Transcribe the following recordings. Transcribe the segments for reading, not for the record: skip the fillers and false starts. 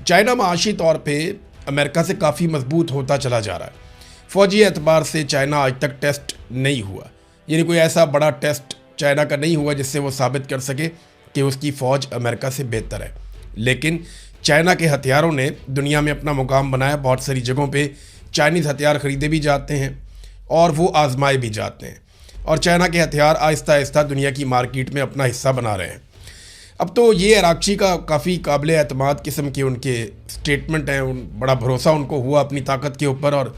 China माशी तौर पे अमेरिका से काफ़ी मजबूत होता चला जा रहा है। फ़ौजी एतबार से चाइना आज तक टेस्ट नहीं हुआ, यानी कोई ऐसा बड़ा टेस्ट चाइना का नहीं हुआ जिससे वो साबित कर सके कि उसकी फ़ौज अमेरिका से बेहतर है। लेकिन चाइना के हथियारों ने दुनिया में अपना मुकाम बनाया। बहुत सारी जगहों पे चाइनीज़ हथियार ख़रीदे भी जाते हैं और वो आजमाए भी जाते हैं, और चाइना के हथियार आहिस्ता आहिस्ता दुनिया की मार्केट में अपना हिस्सा बना रहे हैं। अब तो ये अरागची का काफ़ी काबिल एतमाद किस्म के उनके स्टेटमेंट हैं, बड़ा भरोसा उनको हुआ अपनी ताकत के ऊपर, और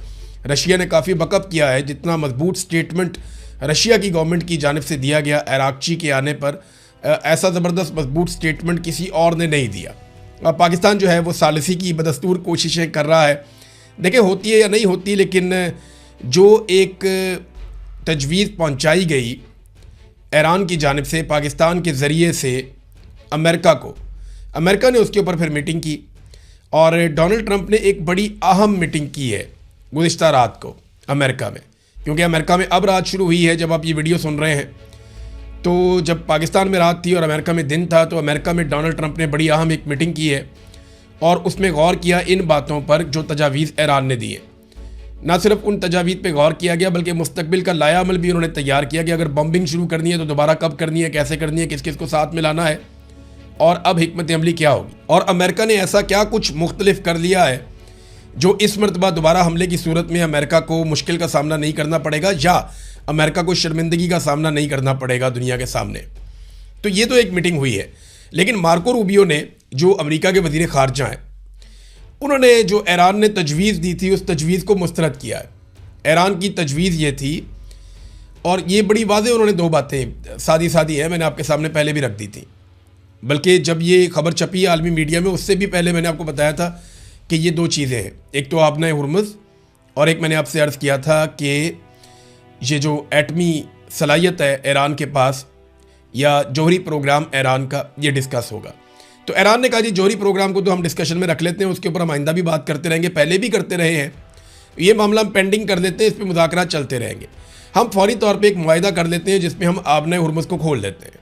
रशिया ने काफ़ी बकअप किया है। जितना मजबूत स्टेटमेंट रशिया की गवर्नमेंट की जानिब से दिया गया अरागची के आने पर, ऐसा ज़बरदस्त मजबूत स्टेटमेंट किसी और ने नहीं दिया। अब पाकिस्तान जो है वो सालिसी की बदस्तूर कोशिशें कर रहा है। देखिए होती है या नहीं होती, लेकिन जो एक तजवीज़ पहुंचाई गई ईरान की जानिब से पाकिस्तान के ज़रिए से अमेरिका ने उसके ऊपर फिर मीटिंग की, और डोनाल्ड ट्रंप ने एक बड़ी अहम मीटिंग की है गुज़िश्ता रात को अमेरिका में, क्योंकि अमेरिका में अब रात शुरू हुई है जब आप ये वीडियो सुन रहे हैं। तो जब पाकिस्तान में रात थी और अमेरिका में दिन था, तो अमेरिका में डोनाल्ड ट्रंप ने बड़ी अहम एक मीटिंग की है और उसमें गौर किया इन बातों पर जो तजावीज़ ईरान ने दी है। ना सिर्फ उन तजावीज़ पे गौर किया गया, बल्कि मुस्तकबिल का लाया अमल भी उन्होंने तैयार किया कि अगर बम्बिंग शुरू करनी है तो दोबारा कब करनी है, कैसे करनी है, किस किस को साथ में लाना है, और अब हिकमत अमली क्या होगी। और अमेरिका ने ऐसा क्या कुछ मुख्तलिफ कर लिया है जो इस मरतबा दोबारा हमले की सूरत में अमेरिका को मुश्किल का सामना नहीं करना पड़ेगा, या अमेरिका को शर्मिंदगी का सामना नहीं करना पड़ेगा दुनिया के सामने। तो ये तो एक मीटिंग हुई है। लेकिन मार्को रूबियो ने, जो अमेरिका के वज़ीर ख़ारजा हैं, उन्होंने जो ईरान ने तजवीज़ दी थी उस तजवीज़ को मुस्तरद किया है। ईरान की तजवीज़ ये थी, और ये बड़ी वाज़ेह उन्होंने दो बातें सादी सादी है, मैंने आपके सामने पहले भी रख दी थी, बल्कि जब ये खबर छपी आलमी मीडिया में उससे भी पहले मैंने आपको बताया था कि ये दो चीज़ें हैं, एक तो आबना हुर्मुज़, और एक मैंने आपसे अर्ज़ किया था कि ये जो एटमी सलाहियत है ईरान के पास, या जौहरी प्रोग्राम ईरान का, ये डिस्कस होगा। तो ईरान ने कहा जी जौहरी प्रोग्राम को तो हम डिस्कशन में रख लेते हैं, उसके ऊपर हम आइंदा भी बात करते रहेंगे, पहले भी करते रहे हैं, ये मामला हम पेंडिंग कर देते हैं, इस पर मुज़ाकरात चलते रहेंगे। हम फौरी तौर पर एक मुआहिदा कर लेते हैं जिसमें हम आबना हुर्मुज़ को खोल देते हैं।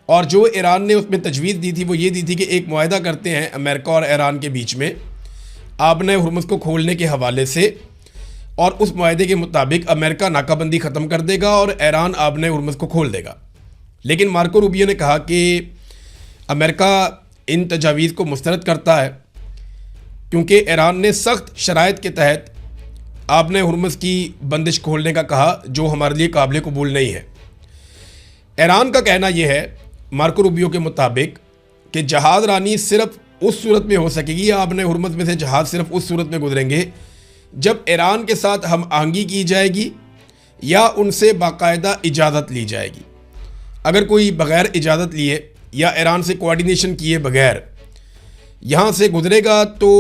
और जो ईरान ने उसमें तजवीज़ दी थी वो ये दी थी कि एक मुआहिदा करते हैं अमेरिका और ईरान के बीच में आबना हुर्मुज़ को खोलने के हवाले से, और उस मुआहिदे के मुताबिक अमेरिका नाकाबंदी ख़त्म कर देगा और ईरान आबना हुर्मुज़ को खोल देगा। लेकिन मार्को रूबियो ने कहा कि अमेरिका इन तजावीज़ को मुस्तरद करता है क्योंकि ईरान ने सख्त शराइत के तहत आबना हुर्मुज़ की बंदिश खोलने का कहा, जो हमारे लिए काबिल कबूल नहीं है। ईरान का कहना यह है मार्को रूबियो के मुताबिक कि जहाज़ रानी सिर्फ उस सूरत में हो सकेगी, या आबना हुर्मुज़ में से जहाज़ सिर्फ उस सूरत में गुजरेंगे जब ईरान के साथ हम आहंगी की जाएगी या उनसे बाकायदा इजाज़त ली जाएगी। अगर कोई बग़ैर इजाज़त लिए या ईरान से कोऑर्डिनेशन किए बगैर यहाँ से गुजरेगा तो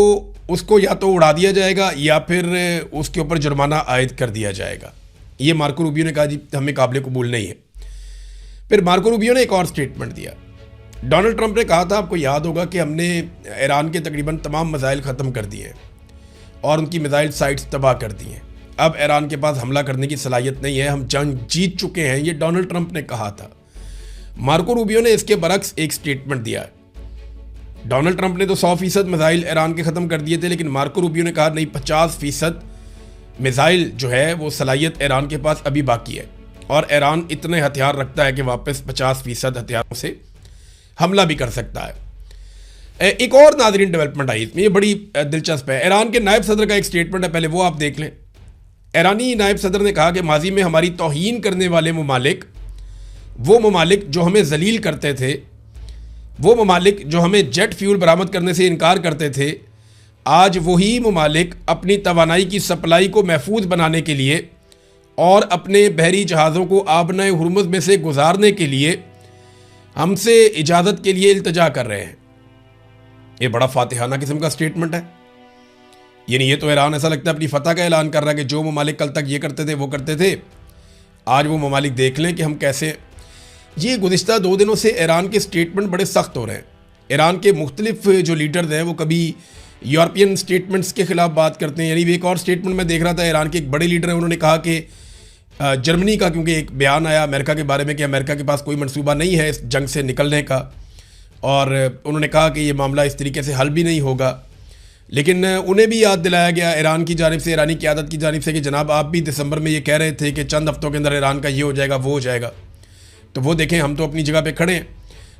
उसको या तो उड़ा दिया जाएगा या फिर उसके ऊपर जुर्माना आयद कर दिया जाएगा। ये मार्को रूबियो ने कहा जी हमें काबिल कबूल नहीं है। फिर मार्को रूबियो ने एक और स्टेटमेंट दिया। डोनाल्ड ट्रंप ने कहा था, आपको याद होगा, कि हमने ईरान के तकरीबन तमाम मिसाइल ख़त्म कर दिए हैं और उनकी मिसाइल साइट्स तबाह कर दी हैं। अब ईरान के पास हमला करने की सलाहियत नहीं है, हम जंग जीत चुके हैं, ये डोनाल्ड ट्रंप ने कहा था। मार्को रूबियो ने इसके बरक्स एक स्टेटमेंट दिया है। डोनाल्ड ट्रंप ने तो 100% मिसाइल ईरान के ख़त्म कर दिए थे, लेकिन मार्को रूबियो ने कहा नहीं, 50% मिसाइल जो है वो सलाहियत ईरान के पास अभी बाकी है, और ईरान इतने हथियार रखता है कि वापस 50% हथियारों से हमला भी कर सकता है। एक और नाज़रीन डेवलपमेंट आई इसमें, ये बड़ी दिलचस्प है। ईरान के नायब सदर का एक स्टेटमेंट है, पहले वो आप देख लें। ईरानी नायब सदर ने कहा कि माजी में हमारी तौहीन करने वाले ममालिक, वो ममालिक जो हमें जलील करते थे, वो ममालिक जो हमें जेट फ्यूल बरामद करने से इनकार करते थे, आज वही ममालिक अपनी तवानाई की सप्लाई को महफूज बनाने के लिए और अपने बहरी जहाज़ों को आबना हुर्मुज़ में से गुजारने के लिए हमसे इजाज़त के लिए इल्तिजा कर रहे हैं। ये बड़ा फातिहाना किस्म का स्टेटमेंट है। यानी ये तो ईरान ऐसा लगता है अपनी फतह का ऐलान कर रहा है कि जो ममालिक कल तक ये करते थे वो करते थे, आज वो ममालिक देख लें कि हम कैसे। ये गुज़िश्ता 2 दिनों से ईरान के स्टेटमेंट बड़े सख्त हो रहे हैं। ईरान के मुख्तलिफ जो लीडर्स हैं वो कभी यूरोपियन स्टेटमेंट्स के ख़िलाफ़ बात करते हैं। यानी एक और स्टेटमेंट मैं देख रहा था, ईरान के एक बड़े लीडर हैं, उन्होंने कहा कि जर्मनी का, क्योंकि एक बयान आया अमेरिका के बारे में कि अमेरिका के पास कोई मंसूबा नहीं है इस जंग से निकलने का, और उन्होंने कहा कि ये मामला इस तरीके से हल भी नहीं होगा। लेकिन उन्हें भी याद दिलाया गया ईरान की जानिब से, ईरानी क़यादत की जानिब से कि जनाब आप भी दिसंबर में ये कह रहे थे कि चंद हफ्तों के अंदर ईरान का ये हो जाएगा, वो हो जाएगा। तो वो देखें, हम तो अपनी जगह पे खड़े हैं।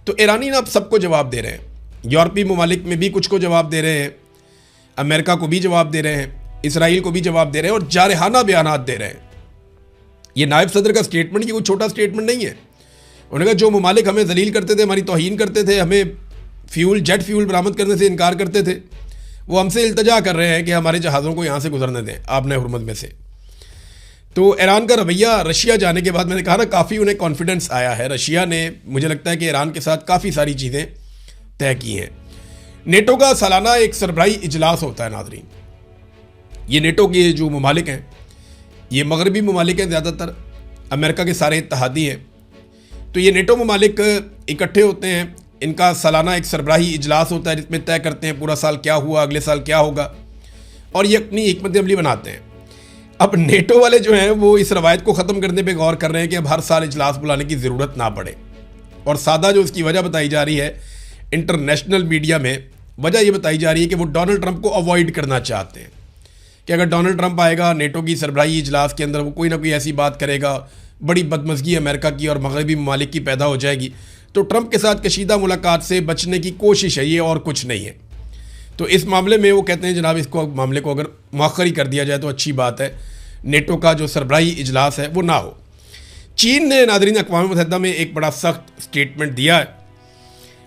तो ईरानी ना अब सबको जवाब दे रहे हैं, यूरोपीय ममालिक में भी कुछ को जवाब दे रहे हैं, अमेरिका को भी जवाब दे रहे हैं, इसराइल को भी जवाब दे रहे हैं और जारहाना बयानात दे रहे हैं। ये नायब सदर का स्टेटमेंट ये कोई छोटा स्टेटमेंट नहीं है। उन्होंने कहा जो ममालिक हमें जलील करते थे, हमारी तौहीन करते थे, हमें जेट फ्यूल बरामद करने से इनकार करते थे, वो हमसे इल्तजा कर रहे हैं कि हमारे जहाज़ों को यहाँ से गुजरने दें आबने हुर्मुज़ में से। तो ईरान का रवैया रशिया जाने के बाद मैंने कहा ना, काफ़ी उन्हें कॉन्फिडेंस आया है। रशिया ने, मुझे लगता है कि ईरान के साथ काफ़ी सारी चीज़ें तय की हैं। नेटो का सालाना एक सरबराही इजलास होता है नाज़रीन। ये नेटो के जो ममालिक हैं, ये मगरबी ममालिक हैं, ज़्यादातर अमेरिका के सारे इत्तहादी हैं। तो ये नेटो ममालिक इकट्ठे होते हैं, इनका सालाना एक सरबराही इजलास होता है जिसमें तय करते हैं पूरा साल क्या हुआ, अगले साल क्या होगा, और ये अपनी हिकमत अमली बनाते हैं। अब नेटो वाले जो हैं वो इस रवायत को ख़त्म करने पे गौर कर रहे हैं कि अब हर साल इजलास बुलाने की ज़रूरत ना पड़े। और सादा जो इसकी वजह बताई जा रही है इंटरनेशनल मीडिया में, वजह ये बताई जा रही है कि वो डोनाल्ड ट्रंप को अवॉइड करना चाहते हैं कि अगर डोनाल्ड ट्रंप आएगा नेटो की सरबराही इजलास के अंदर, वो कोई ना कोई ऐसी बात करेगा, बड़ी बदमज़गी अमेरिका की और मगरबी ममालिक की पैदा हो जाएगी। तो ट्रंप के साथ कशीदा मुलाकात से बचने की कोशिश है ये, और कुछ नहीं है। तो इस मामले में वो कहते हैं जनाब इसको मामले को अगर मौखर ही कर दिया जाए तो अच्छी बात है, नेटो का जो सरबराही इजलास है वो ना हो। चीन ने नाज़रीन अक़वाम मुत्तहिदा में एक बड़ा सख्त स्टेटमेंट दिया है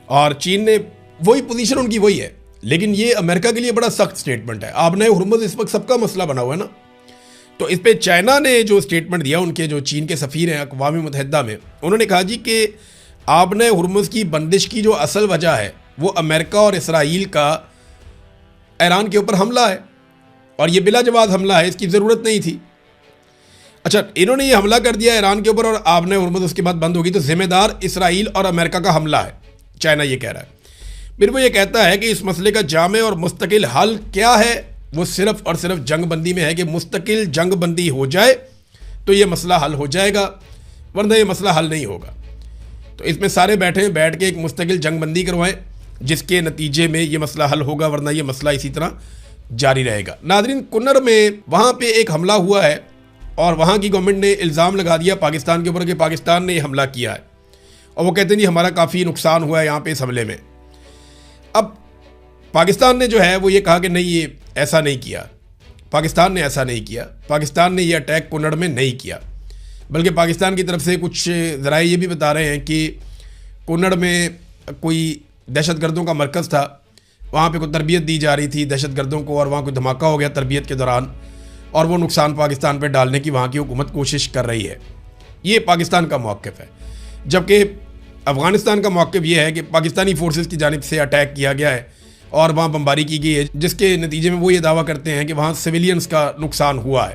और चीन ने वही पोजीशन उनकी वही है, लेकिन ये अमेरिका के लिए बड़ा सख्त स्टेटमेंट है। आबने हुर्मुज़ इस वक्त सबका मसला बना हुआ है ना। तो इस पर चाइना ने जो स्टेटमेंट दिया, उनके जो चीन के सफ़ीर हैं अक़वाम मुत्तहिदा में, उन्होंने कहा जी कि आबने हुर्मुज़ की बंदिश की जो असल वजह है वो अमेरिका और इसराइल का ईरान के ऊपर हमला है, और ये बिला जवाब हमला है, इसकी ज़रूरत नहीं थी। अच्छा, इन्होंने ये हमला कर दिया ईरान के ऊपर और आबने हुर्मुज़ उसके बाद बंद होगी, तो जिम्मेदार इसराइल और अमेरिका का हमला है, चाइना ये कह रहा है। फिर वो ये कहता है कि इस मसले का जामे और मुस्तकिल हल क्या है, वो सिर्फ़ और सिर्फ जंगबंदी में है कि मुस्तकिल जंगबंदी हो जाए तो ये मसला हल हो जाएगा, वरना ये मसला हल नहीं होगा। तो इसमें सारे बैठ के एक मुस्तकिल जंगबंदी करवाएं जिसके नतीजे में ये मसला हल होगा, वरना ये मसला इसी तरह जारी रहेगा। नाज़रीन, कुन्नर में वहाँ पे एक हमला हुआ है और वहाँ की गवर्नमेंट ने इल्ज़ाम लगा दिया पाकिस्तान के ऊपर कि पाकिस्तान ने ये हमला किया है, और वो कहते हैं जी हमारा काफ़ी नुकसान हुआ है यहाँ पे इस हमले में। अब पाकिस्तान ने जो है वो ये कहा कि नहीं, ये ऐसा नहीं किया, पाकिस्तान ने ऐसा नहीं किया, पाकिस्तान ने ये अटैक कुन्नड़ में नहीं किया। बल्कि पाकिस्तान की तरफ से कुछ ज़राए ये भी बता रहे हैं कि कुन्नड़ में कोई दहशतगर्दों का मरकज़ था, वहाँ पे कोई तरबियत दी जा रही थी दहशतगर्दों को, और वहाँ कोई धमाका हो गया तरबियत के दौरान, और वो नुकसान पाकिस्तान पे डालने की वहाँ की हुकूमत कोशिश कर रही है। ये पाकिस्तान का मौक़िफ़ है। जबकि अफ़गानिस्तान का मौक़िफ़ ये है कि पाकिस्तानी फ़ोर्सेस की जानिब से अटैक किया गया है और वहाँ बमबारी की गई है, जिसके नतीजे में वो ये दावा करते हैं कि वहाँ सिविलियंस का नुकसान हुआ है।